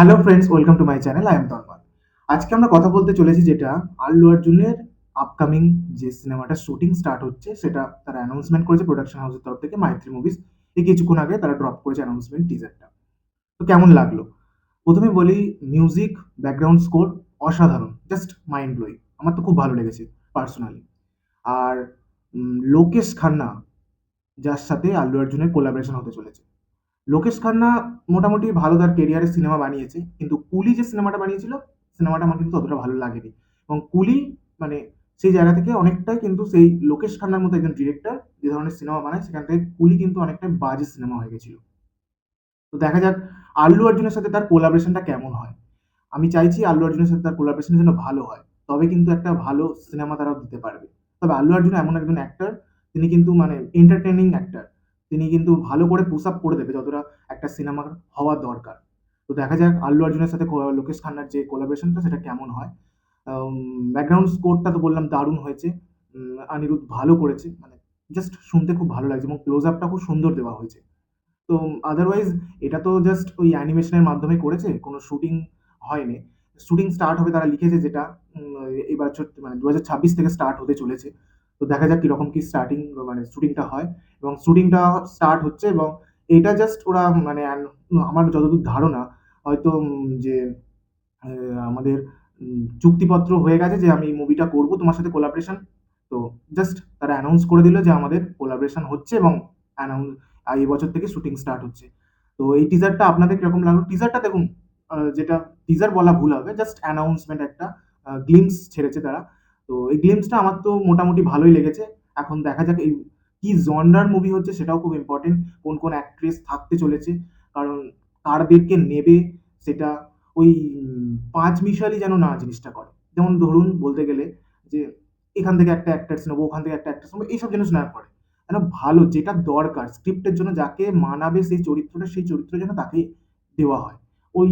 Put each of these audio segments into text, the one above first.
Hello friends, welcome to my channel. I am Tanmoy. আজকে আমরা কথা বলতে চলেছি যেটা আল্লু অর্জুনের আপকামিং যে সিনেমাটা শুটিং স্টার্ট হচ্ছে সেটা তারা অ্যানাউন্সমেন্ট করেছে প্রোডাকশন হাউসের তরফ থেকে, মাইত্রী মুভিজ। এই কিছুক্ষণ আগে তারা ড্রপ করেছে অ্যানাউন্সমেন্ট টিজারটা। তো কেমন লাগলো? প্রথমে বলি, মিউজিক, ব্যাকগ্রাউন্ড স্কোর অসাধারণ, জাস্ট মাইন্ড ব্লোয়িং। আমার তো খুব ভালো লেগেছে পার্সোনালি। আর লোকেশ খান্না, যার সাথে আল্লু অর্জুনের কোলাবরেশন হতে চলেছে। লোকেশ খান্না মোটামুটি ভালো তার কেরিয়ারের সিনেমা বানিয়েছে, কিন্তু কুলি যে সিনেমাটা বানিয়েছিল, সিনেমাটা আমার কিন্তু ততটা ভালো লাগেনি। এবং কুলি মানে সেই জায়গা থেকে অনেকটাই কিন্তু সেই লোকেশ খান্নার মতো একজন ডিরেক্টর যে ধরনের সিনেমা বানায়, সেখান থেকে কুলি কিন্তু অনেকটাই বাজে সিনেমা হয়ে গেছিল। তো দেখা যাক আল্লু অর্জুনের সাথে তার কোলাবরেশনটা কেমন হয়। আমি চাইছি আল্লু অর্জুনের সাথে তার কোলাবরেশন যেন ভালো হয়, তবে কিন্তু একটা ভালো সিনেমা তারা দিতে পারবে। তবে আল্লু অর্জুন এমন একজন অ্যাক্টর, তিনি কিন্তু মানে এন্টারটেইনিং অ্যাক্টর। তিনি কিন্তু ভালো করে পুশ আপ করে দেবে যতটা একটা সিনেমার হওয়া দরকার। তো দেখা যাক আল্লু অর্জুনের সাথে লোকেশ খান্নার যে কোলাবরেশনটা সেটা কেমন হয়। ব্যাকগ্রাউন্ড স্কোরটা তো বললাম দারুণ হয়েছে। অনিরুদ্ধ ভালো করেছে, মানে জাস্ট শুনতে খুব ভালো লাগছে এবং ক্লোজ আপটা খুব সুন্দর দেওয়া হয়েছে। তো আদারওয়াইজ এটা তো জাস্ট ওই অ্যানিমেশনের মাধ্যমে করেছে, কোনো শুটিং হয়নি। শুটিং স্টার্ট হবে তারা লিখেছে যেটা এই বছর মানে 2026 থেকে স্টার্ট হতে চলেছে। তো দেখা যাক কিরকম কি স্টার্টিং মানে শুটিংটা হয়। এবং শুটিংটা স্টার্ট হচ্ছে এবং এটা জাস্ট ওরা মানে আমার যতদূর ধারণা হয়তো যে আমাদের চুক্তিপত্র হয়ে গেছে যে আমি মুভিটা করব তোমার সাথে কোলাবরেশন। তো জাস্ট তারা অ্যানাউন্স করে দিল যে আমাদের কোলাবরেশন হচ্ছে এবং অ্যানাউন্স এই বছর থেকে শুটিং স্টার্ট হচ্ছে। তো এই টিজারটা আপনাদের কিরকম লাগলো? টিজারটা দেখুন, যেটা টিজার বলা ভুল হবে, জাস্ট অ্যানাউন্সমেন্ট একটা গ্লিমস ছেড়েছে তারা। তো এই গ্লিমসটা আমার তো মোটামুটি ভালোই লেগেছে। এখন দেখা যাক এই কি জনরার মুভি হচ্ছে সেটাও খুব ইম্পর্টেন্ট। কোন কোন অ্যাক্ট্রেস থাকতে চলেছে, কারণ কারদেরকে নেবে সেটা ওই পাঁচ মিশালি যেন না জিনিসটা করে। যেমন ধরুন বলতে গেলে যে এখান থেকে একটা অ্যাক্ট্রেস নেবো, ওখান থেকে একটা অ্যাক্ট্রেস নেবো, এইসব জিনিস না করে। যেন ভালো যেটা দরকার স্ক্রিপ্টের জন্য, যাকে মানাবে সেই চরিত্রটা, সেই চরিত্র যেন তাকে দেওয়া হয়। ওই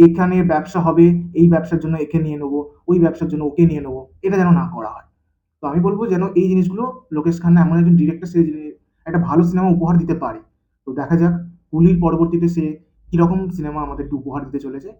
এখানে ব্যবসা হবে, এই ব্যবসার জন্য একে নিয়ে নেবো, ওই ব্যবসার জন্য ওকে নিয়ে নেবো, এটা যেন না করা হয়। তো আমি বলবো যেন এই জিনিসগুলো লোকেশ খান্না এমন একজন ডিরেক্টর, সে একটা ভালো সিনেমা উপহার দিতে পারে। তো দেখা যাক কুলির পরবর্তীতে সে কিরকম সিনেমা আমাদেরকে উপহার দিতে চলেছে।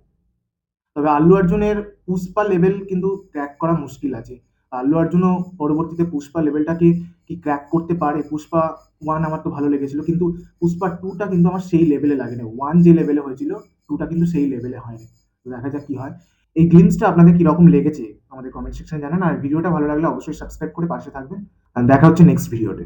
তবে আল্লু অর্জুনের পুষ্পা লেভেল কিন্তু ক্র্যাক করা মুশকিল আছে। আল্লু অর্জুনও পরবর্তীতে পুষ্পা লেভেলটাকে কি ক্র্যাক করতে পারে? পুষ্পা ওয়ান আমার তো ভালো লেগেছিল, কিন্তু পুষ্পা টুটা কিন্তু আমার সেই লেভেলে লাগেনি। ওয়ান যে লেভেলে হয়েছিল, টুটা কিন্তু সেই লেভেলে হয়নি। তো দেখা যাক কি হয়। এই গ্লিমসটা আপনাদের কিরকম লেগেছে আমাদের কমেন্ট সেকশনে জানান। আর ভিডিওটা ভালো লাগলে অবশ্যই সাবস্ক্রাইব করে পাশে থাকবেন। আর দেখা হচ্ছে নেক্সট ভিডিওতে।